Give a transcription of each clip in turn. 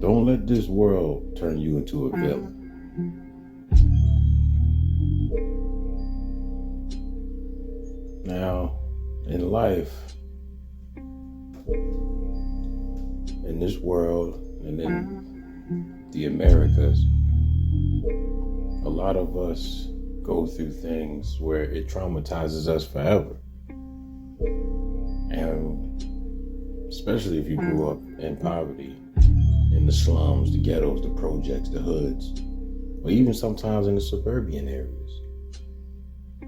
Don't let this world turn you into a villain. Now, in life, in this world, and in the Americas, a lot of us go through things where it traumatizes us forever. And especially if you grew up in poverty, in the slums, the ghettos, the projects, the hoods, or even sometimes in the suburban areas.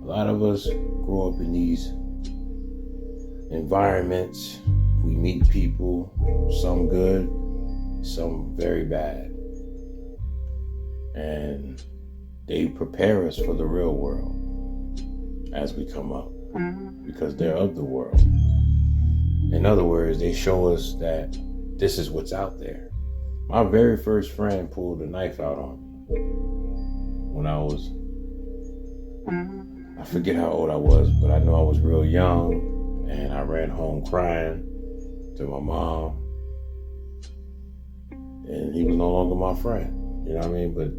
A lot of us grow up in these environments. We meet people, some good, some very bad. And they prepare us for the real world as we come up, because they're of the world. In other words, they show us that this is what's out there. My very first friend pulled a knife out on me when I forget how old I was, but I know I was real young, and I ran home crying to my mom, and he was no longer my friend, you know what I mean? But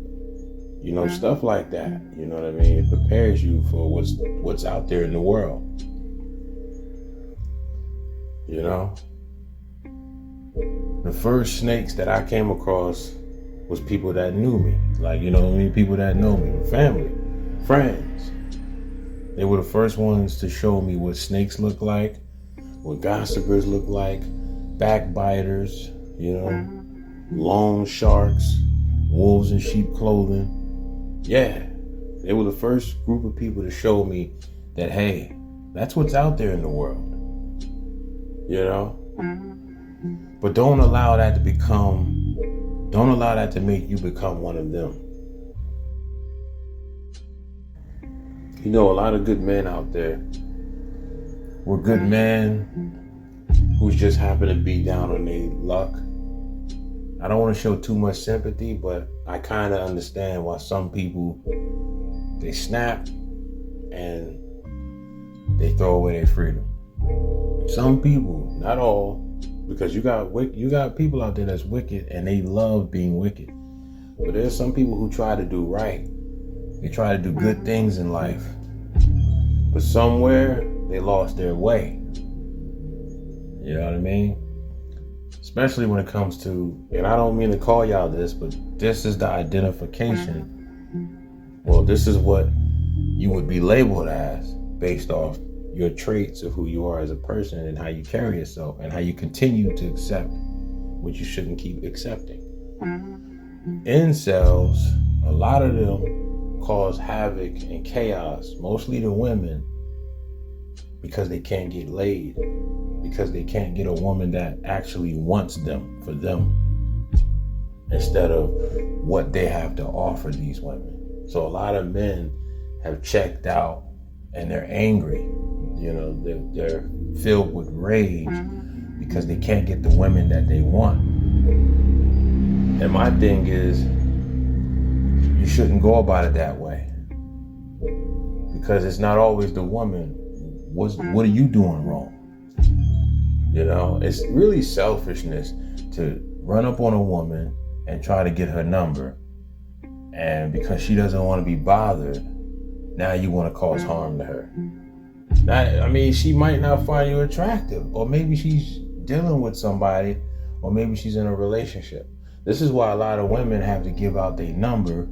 you know, stuff like that, you know what I mean? It prepares you for what's out there in the world. You know? The first snakes that I came across was people that knew me. Like, you know what I mean? People that know me, family, friends. They were the first ones to show me what snakes look like, what gossipers look like, backbiters, you know, loan sharks, wolves in sheep clothing. Yeah, they were the first group of people to show me that, hey, that's what's out there in the world, you know? But don't allow that to make you become one of them. You know, a lot of good men out there were good men who just happen to be down on their luck. I don't want to show too much sympathy, but I kind of understand why some people, they snap and they throw away their freedom. Some people, not all, because you got people out there that's wicked and they love being wicked. But there's some people who try to do right. They try to do good things in life. But somewhere they lost their way. You know what I mean? Especially when it comes to, and I don't mean to call y'all this, but this is the identification. Well, this is what you would be labeled as based off your traits of who you are as a person and how you carry yourself and how you continue to accept what you shouldn't keep accepting. Incels, a lot of them cause havoc and chaos, mostly to women, because they can't get laid, because they can't get a woman that actually wants them for them instead of what they have to offer these women. So a lot of men have checked out and they're angry. You know, they're filled with rage because they can't get the women that they want. And my thing is, you shouldn't go about it that way, because it's not always the woman. What are you doing wrong? You know, it's really selfishness to run up on a woman and try to get her number, and because she doesn't want to be bothered, now you want to cause harm to her. Now, I mean, she might not find you attractive, or maybe she's dealing with somebody, or maybe she's in a relationship. This is why a lot of women have to give out their number,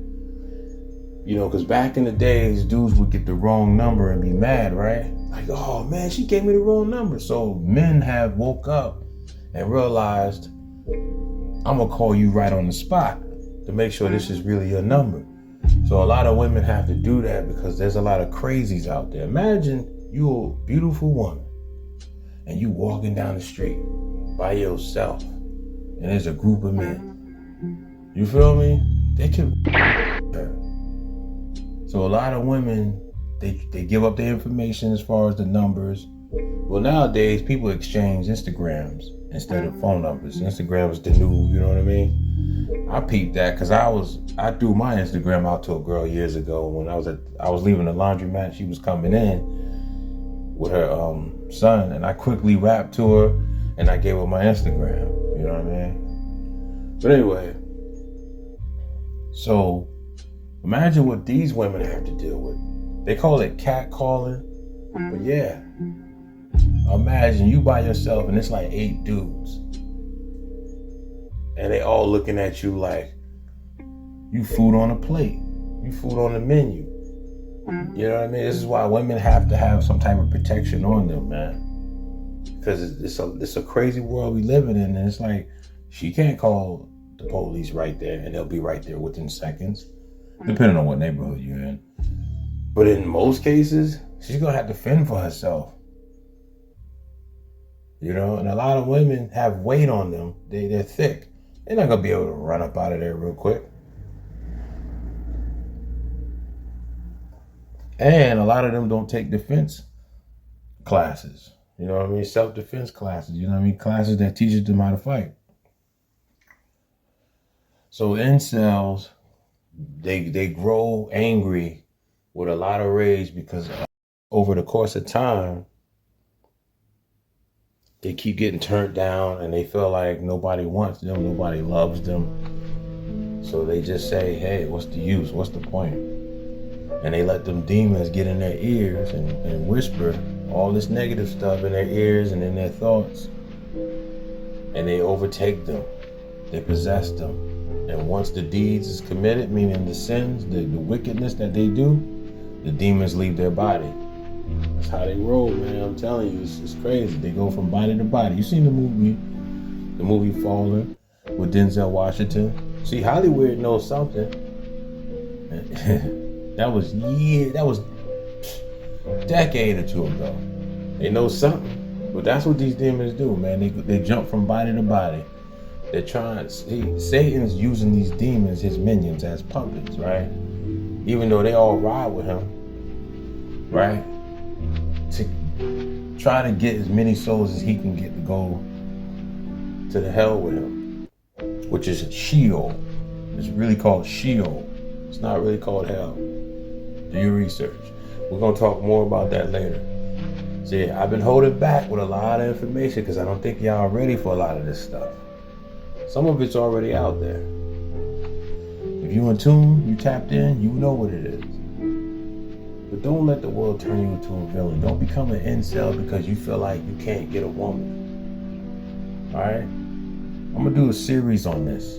you know, because back in the days, dudes would get the wrong number and be mad, right? Like, oh man, she gave me the wrong number. So men have woke up and realized, I'm gonna call you right on the spot to make sure this is really your number. So a lot of women have to do that because there's a lot of crazies out there. Imagine you're a beautiful woman and you walking down the street by yourself and there's a group of men. You feel me? They can her. So a lot of women, they give up their information as far as the numbers. Well, nowadays people exchange Instagrams instead of phone numbers. Instagram is the new, you know what I mean? I peeped that because I threw my Instagram out to a girl years ago when I was leaving the laundromat. She was coming in with her son, and I quickly rapped to her and I gave her my Instagram. You know what I mean? But anyway, so imagine what these women have to deal with. They call it catcalling, but yeah, imagine you by yourself and it's like 8 dudes, and they all looking at you like you food on a plate, you food on the menu. You know what I mean? This is why women have to have some type of protection on them, man. Because it's a crazy world we living in, and it's like she can't call the police right there, and they'll be right there within seconds, depending on what neighborhood you're in. But in most cases, she's gonna have to fend for herself. You know, and a lot of women have weight on them. They're thick. They're not gonna be able to run up out of there real quick. And a lot of them don't take defense classes. You know what I mean? Self-defense classes. You know what I mean? Classes that teaches them how to fight. So incels, they grow angry with a lot of rage because over the course of time, they keep getting turned down and they feel like nobody wants them, nobody loves them. So they just say, hey, what's the use? What's the point? And they let them demons get in their ears and whisper all this negative stuff in their ears and in their thoughts. And they overtake them. They possess them. And once the deeds is committed, meaning the sins, the wickedness that they do, the demons leave their body. That's how they roll, man. I'm telling you, it's crazy. They go from body to body. You seen the movie Fallen with Denzel Washington? See, Hollywood knows something. That was a decade or two ago. They know something. But that's what these demons do, man. They jump from body to body. They're trying. See, Satan's using these demons, his minions, as puppets, right? Even though they all ride with him, right? To try to get as many souls as he can get to go to the hell with him, which is Sheol. It's really called Sheol. It's not really called hell. Do your research. We're going to talk more about that later. See, I've been holding back with a lot of information because I don't think y'all are ready for a lot of this stuff. Some of it's already out there. If you in tune, you tapped in, you know what it is. But don't let the world turn you into a villain. Don't become an incel because you feel like you can't get a woman. Alright? I'm going to do a series on this.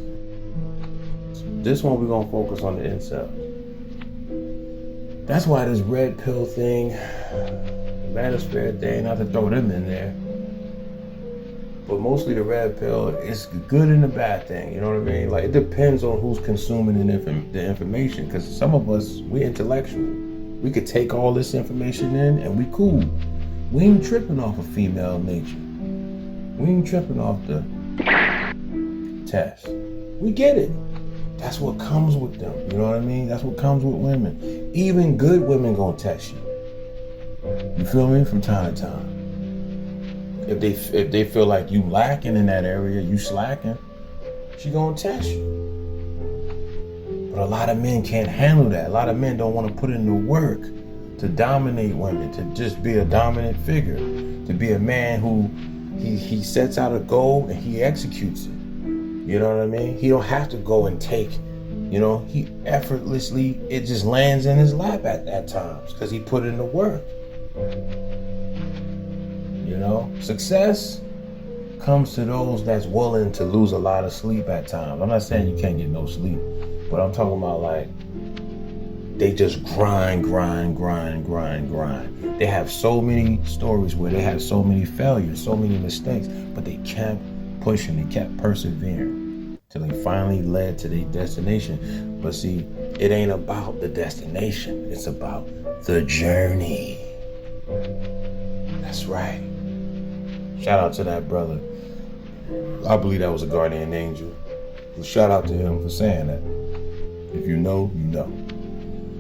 This one we're going to focus on the incel. That's why this red pill thing, the manosphere thing, not to throw them in there, but mostly the red pill, it's good and the bad thing, you know what I mean? Like, it depends on who's consuming the information, because some of us, we're intellectual. We could take all this information in and we cool. We ain't tripping off of female nature. We ain't tripping off the test. We get it. That's what comes with them. You know what I mean? That's what comes with women. Even good women gonna test you. You feel me? From time to time. If they feel like you lacking in that area, you slacking, she gonna test you. But a lot of men can't handle that. A lot of men don't want to put in the work to dominate women, to just be a dominant figure, to be a man who he sets out a goal and he executes it. You know what I mean? He don't have to go and take, you know, he effortlessly, it just lands in his lap at times because he put in the work. You know, success comes to those that's willing to lose a lot of sleep at times. I'm not saying you can't get no sleep, but I'm talking about like, they just grind. They have so many stories where they had so many failures, so many mistakes, but they kept pushing, they kept persevering till they finally led to their destination. But see, it ain't about the destination, it's about the journey. That's right. Shout out to that brother. I believe that was a guardian angel. So shout out to him for saying that. If you know, you know.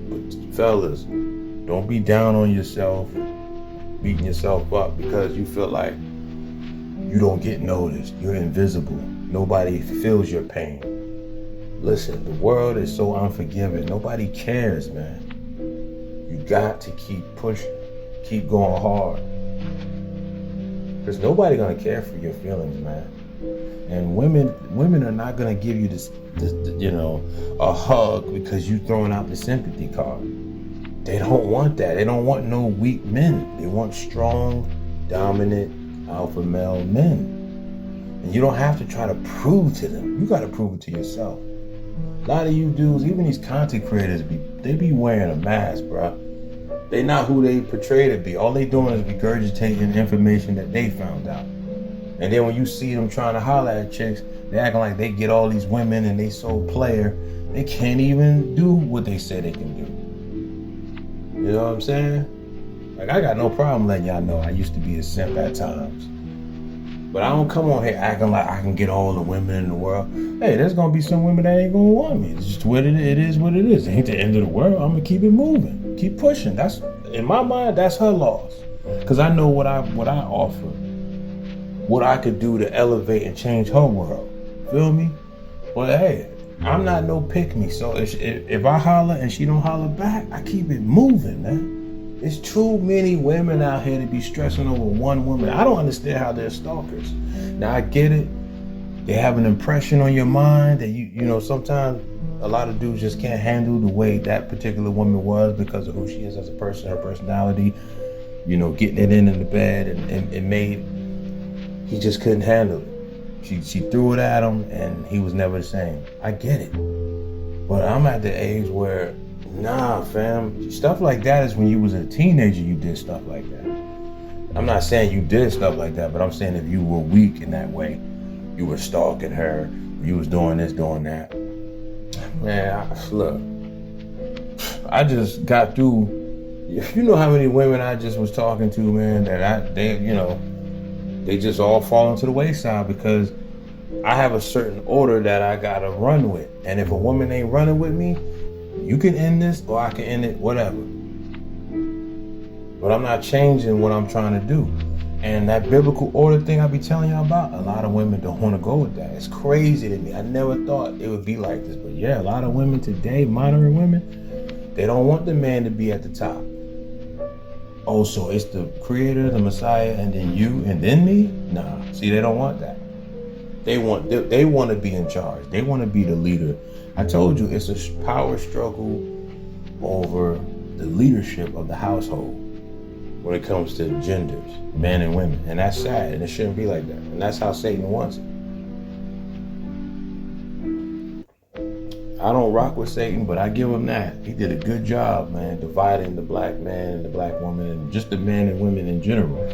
But fellas, don't be down on yourself, beating yourself up because you feel like you don't get noticed. You're invisible. Nobody feels your pain. Listen, the world is so unforgiving. Nobody cares, man. You got to keep pushing. Keep going hard. There's nobody gonna care for your feelings, man. And women are not gonna give you this a hug because you throwing out the sympathy card. They don't want that. They don't want no weak men. They want strong, dominant, alpha male men. And you don't have to try to prove to them. You got to prove it to yourself. A lot of you dudes, even these content creators, they be wearing a mask, bro. They not who they portray to be. All they doing is regurgitating information that they found out. And then when you see them trying to holler at chicks, they acting like they get all these women and they so player, they can't even do what they say they can do. You know what I'm saying? Like, I got no problem letting y'all know I used to be a simp at times. But I don't come on here acting like I can get all the women in the world. Hey, there's gonna be some women that ain't gonna want me. It's just what it is what it is. It ain't the end of the world. I'm gonna keep it moving. Keep pushing. That's, in my mind, that's her loss. Cause I know what I offer. What I could do to elevate and change her world. Feel me? But hey, I'm not no pick me. So if I holler and she don't holler back, I keep it moving, man. There's too many women out here to be stressing over one woman. I don't understand how they're stalkers. Now I get it. They have an impression on your mind that you know, sometimes a lot of dudes just can't handle the way that particular woman was because of who she is as a person, her personality, you know, getting it in the bed and it made, he just couldn't handle it. She threw it at him and he was never the same. I get it. But I'm at the age where, nah, fam, stuff like that is when you was a teenager you did stuff like that. I'm not saying you did stuff like that, but I'm saying if you were weak in that way, you were stalking her, you was doing this, doing that. Man, look, I just got through, you know how many women I just was talking to, man, that they just all fall into the wayside because I have a certain order that I gotta run with. And if a woman ain't running with me, you can end this or I can end it, whatever. But I'm not changing what I'm trying to do. And that biblical order thing I be telling y'all about, a lot of women don't want to go with that. It's crazy to me. I never thought it would be like this. But yeah, a lot of women today, modern women, they don't want the man to be at the top. Oh, so it's the creator, the Messiah, and then you, and then me? Nah, see, they don't want that. They want to be in charge. They want to be the leader. I told you, it's a power struggle over the leadership of the household when it comes to genders, men and women. And that's sad, and it shouldn't be like that. And that's how Satan wants it. I don't rock with Satan, but I give him that. He did a good job, man, dividing the black man and the black woman and just the men and women in general.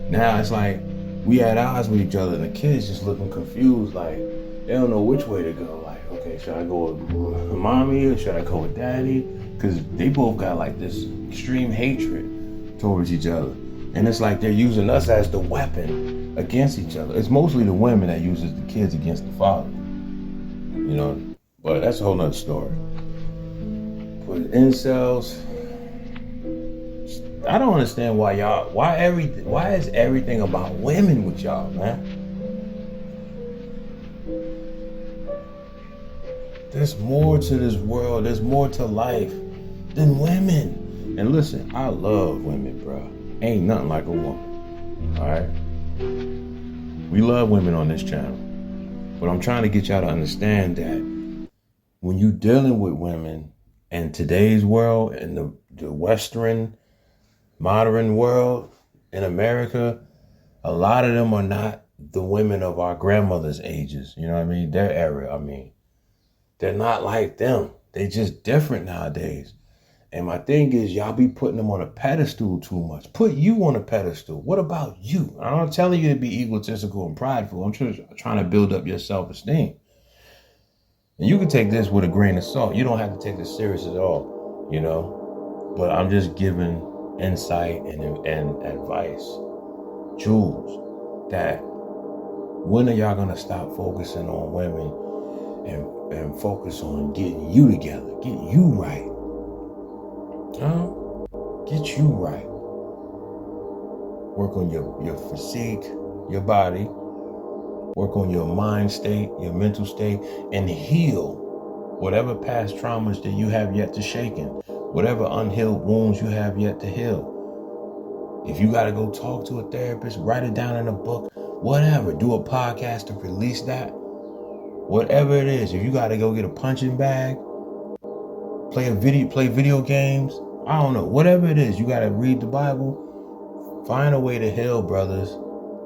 Now it's like we at odds with each other and the kids just looking confused, like they don't know which way to go. Like, okay, should I go with mommy or should I go with daddy? Because they both got like this extreme hatred towards each other. And it's like they're using us as the weapon against each other. It's mostly the women that uses the kids against the father. You know, but that's a whole nother story. But incels, I don't understand why is everything about women with y'all, man? There's more to this world, there's more to life than women. And listen, I love women, bro. Ain't nothing like a woman. All right? We love women on this channel. But I'm trying to get y'all to understand that when you dealing with women in today's world, in the Western, modern world, in America, a lot of them are not the women of our grandmother's ages. You know what I mean? Their era, I mean. They're not like them. They just different nowadays. And my thing is, y'all be putting them on a pedestal too much. Put you on a pedestal. What about you? I'm not telling you to be egotistical and prideful. I'm just trying to build up your self-esteem. And you can take this with a grain of salt. You don't have to take this serious at all, you know. But I'm just giving insight and advice. Jewels, that when are y'all gonna stop focusing on women and focus on getting you together, getting you right? Get you right. Work on your physique, your body. Work on your mind state, your mental state, and heal whatever past traumas that you have yet to shake in, whatever unhealed wounds you have yet to heal. If you got to go talk to a therapist, write it down in a book, whatever. Do a podcast to release that. Whatever it is. If you got to go get a punching bag, play video games, I don't know. Whatever it is, you got to read the Bible. Find a way to heal, brothers.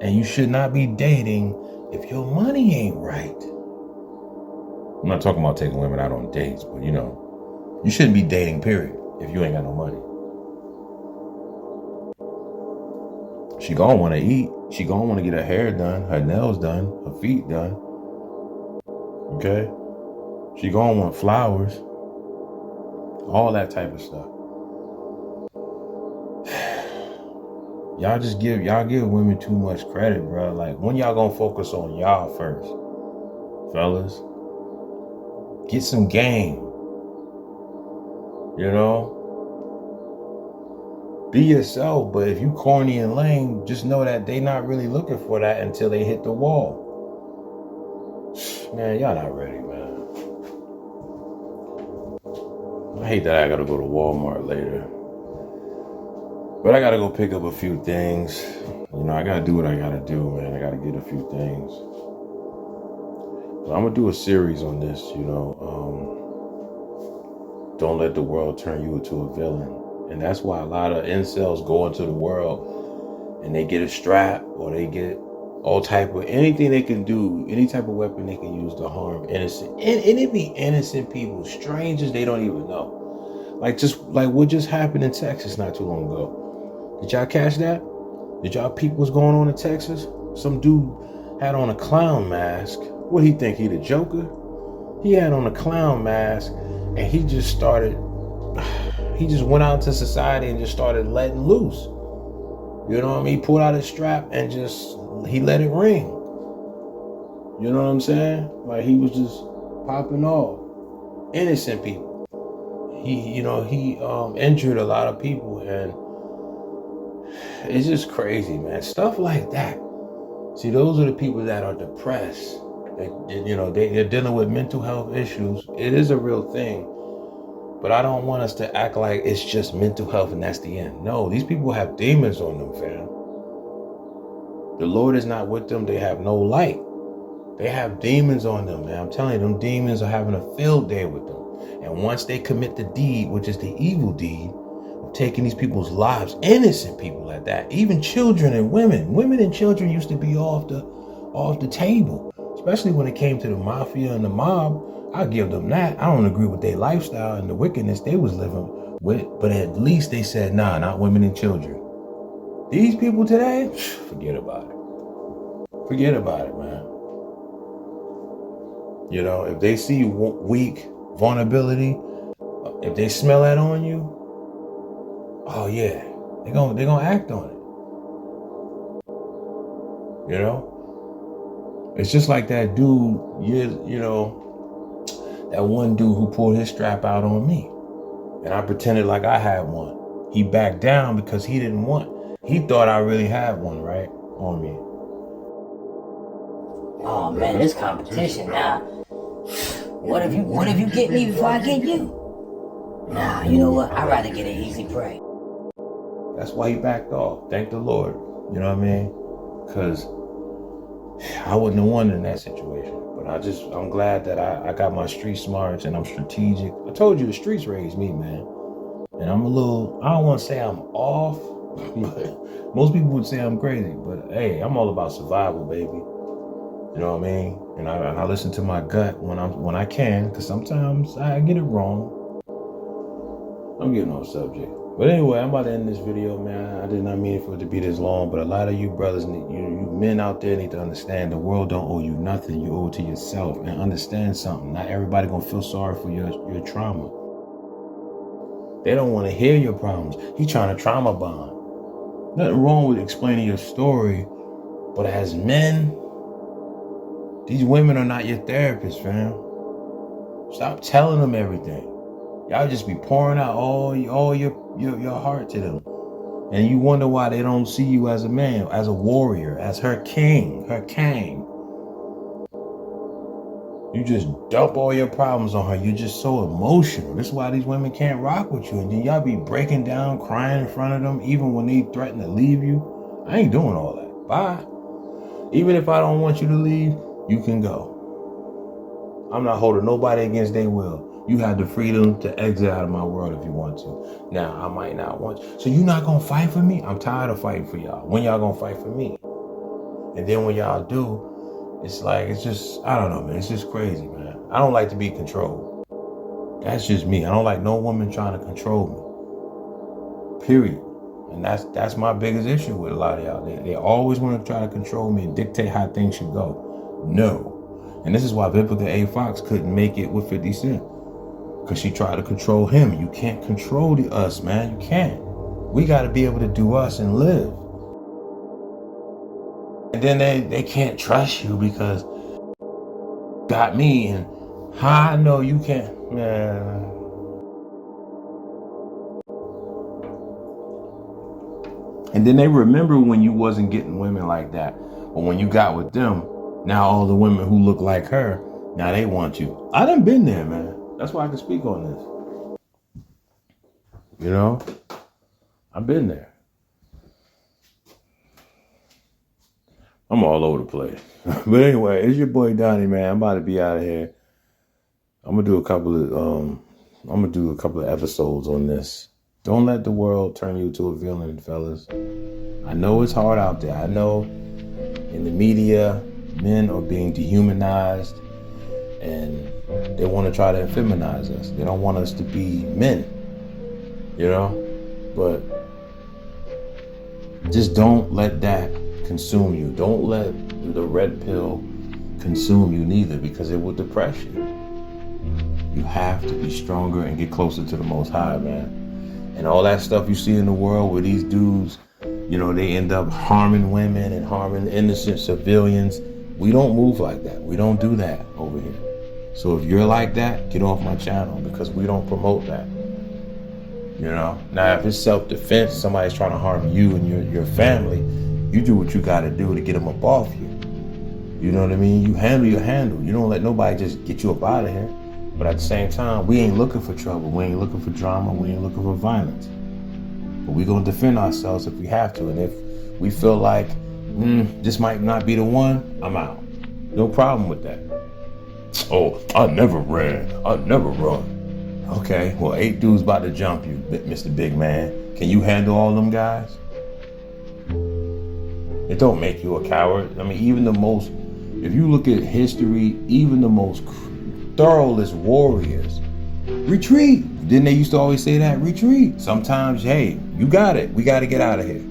And you should not be dating if your money ain't right. I'm not talking about taking women out on dates, but you shouldn't be dating, period, if you ain't got no money. She gonna want to eat. She gonna want to get her hair done, her nails done, her feet done. Okay? She gonna want flowers. All that type of stuff. Y'all give women too much credit, bro. Like, when y'all gonna focus on y'all first? Fellas, get some game. Be yourself, but if you corny and lame, just know that they not really looking for that until they hit the wall. Man, y'all not ready, man. I hate that I gotta go to Walmart later. But I gotta go pick up a few things. I gotta do what I gotta do, man. I gotta get a few things. But I'm gonna do a series on this, don't let the world turn you into a villain. And that's why a lot of incels go into the world and they get a strap, or they get all type of anything they can do, any type of weapon they can use to harm innocent. And it be innocent people, strangers they don't even know. Like what just happened in Texas not too long ago. Did y'all catch that? Did y'all peep what's going on in Texas? Some dude had on a clown mask. What he think, he the Joker? He had on a clown mask and he just went out into society and just started letting loose. You know what I mean? He pulled out his strap and he let it ring. You know what I'm saying? Like, he was just popping off. Innocent people. He injured a lot of people, and it's just crazy, man. Stuff like that. See, those are the people that are depressed. They're dealing with mental health issues. It is a real thing. But I don't want us to act like it's just mental health and that's the end. No, these people have demons on them, fam. The Lord is not with them. They have no light. They have demons on them, man. I'm telling you, them demons are having a field day with them. And once they commit the deed, which is the evil deed of taking these people's lives, innocent people at that, even children and women. Women and children used to be off the table, especially when it came to the mafia and the mob. I give them that. I don't agree with their lifestyle and the wickedness they was living with, but at least they said, nah, not women and children. These people today, forget about it. Forget about it, man. If they see weak vulnerability, if they smell that on you, oh yeah, they're gonna act on it. It's just like that dude, that one dude who pulled his strap out on me. And I pretended like I had one. He backed down because he didn't want. He thought I really had one, right? On me. Oh man, this competition now. What if you get me before I get you? Nah, you know what? I'd rather get an easy prey. That's why he backed off. Thank the Lord. You know what I mean? Because I wouldn't have won in that situation. But I'm glad that I got my street smarts and I'm strategic. I told you the streets raised me, man. And I don't want to say I'm off, but most people would say I'm crazy. But hey, I'm all about survival, baby. You know what I mean? And I listen to my gut when I can, because sometimes I get it wrong. I'm getting off subject. But anyway, I'm about to end this video, man. I did not mean for it to be this long, but a lot of you brothers, you men out there need to understand the world don't owe you nothing. You owe it to yourself. And understand something. Not everybody gonna feel sorry for your trauma. They don't want to hear your problems. He trying to trauma bond. Nothing wrong with explaining your story, but as men, these women are not your therapists, fam. Stop telling them everything. Y'all just be pouring out all your heart to them. And you wonder why they don't see you as a man, as a warrior, as her king, her king. You just dump all your problems on her. You're just so emotional. This is why these women can't rock with you. And then y'all be breaking down, crying in front of them, even when they threaten to leave you. I ain't doing all that. Bye. Even if I don't want you to leave, you can go. I'm not holding nobody against their will. You have the freedom to exit out of my world if you want to. Now, I might not want you. So you're not going to fight for me? I'm tired of fighting for y'all. When y'all going to fight for me? And then when y'all do, it's like, it's just, I don't know, man. It's just crazy, man. I don't like to be controlled. That's just me. I don't like no woman trying to control me. Period. And that's my biggest issue with a lot of y'all. They always want to try to control me and dictate how things should go. No. And this is why Vivica A. Fox couldn't make it with 50 Cent. Because she tried to control him. You can't control us, man. You can't. We got to be able to do us and live. And then they can't trust you because you got me. And how I know you can't, man. And then they remember when you wasn't getting women like that. But when you got with them, now all the women who look like her, now they want you. I done been there, man. That's why I can speak on this. You know? I've been there. I'm all over the place. But anyway, it's your boy Donnie, man. I'm about to be out of here. I'm gonna do a couple of episodes on this. Don't let the world turn you to a villain, fellas. I know it's hard out there. I know in the media, men are being dehumanized and they want to try to feminize us. They don't want us to be men, you know? But just don't let that consume you. Don't let the red pill consume you neither, because it will depress you. You have to be stronger and get closer to the Most High, man. And all that stuff you see in the world where these dudes, you know, they end up harming women and harming innocent civilians. We don't move like that. We don't do that over here. So if you're like that, get off my channel, because we don't promote that. You know? Now, if it's self-defense, somebody's trying to harm you and your family, you do what you got to do to get them up off you. You know what I mean? You handle your handle. You don't let nobody just get you up out of here. But at the same time, we ain't looking for trouble. We ain't looking for drama. We ain't looking for violence. But we gonna defend ourselves if we have to. And if we feel like, this might not be the one, I'm out. No problem with that. Oh, I never ran. I never run. Okay, well, 8 dudes about to jump you, Mr. Big Man. Can you handle all them guys? It don't make you a coward. I mean, even the most, if you look at history, even the most thoroughest warriors retreat. Didn't they used to always say that? Retreat. Sometimes, hey, you got it. We got to get out of here.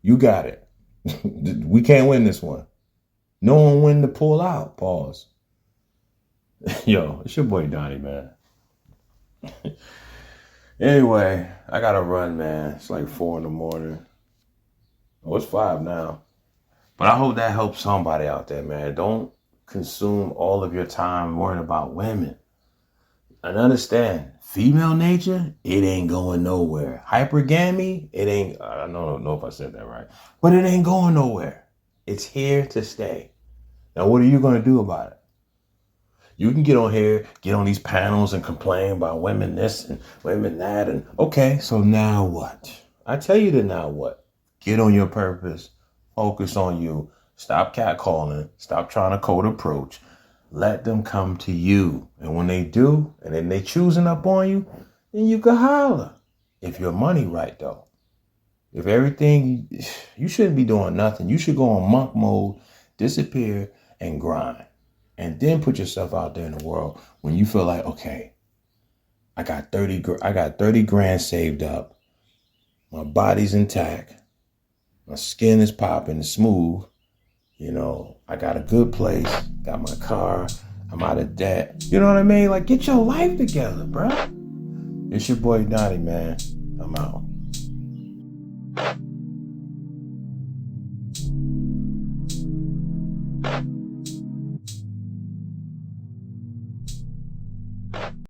You got it. We can't win this one. No one when to pull out. Pause. Yo, it's your boy Donnie, man. Anyway, I gotta run, man. It's like 4 a.m. Oh, it's 5 now. But I hope that helps somebody out there, man. Don't consume all of your time worrying about women. And understand, female nature, it ain't going nowhere. Hypergamy, it ain't, I don't know if I said that right, but it ain't going nowhere. It's here to stay. Now, what are you going to do about it? You can get on here, get on these panels and complain about women this and women that. And okay, so now what? I tell you to now what? Get on your purpose. Focus on you. Stop catcalling. Stop trying to code approach. Let them come to you. And when they do, and then they choosing up on you, then you can holler. If your money right, though. If everything, you shouldn't be doing nothing. You should go on monk mode, disappear, and grind. And then put yourself out there in the world when you feel like, okay, I got 30 grand saved up. My body's intact. My skin is popping, smooth. You know, I got a good place, got my car, I'm out of debt. You know what I mean? Like, get your life together, bro. It's your boy Donnie, man. I'm out.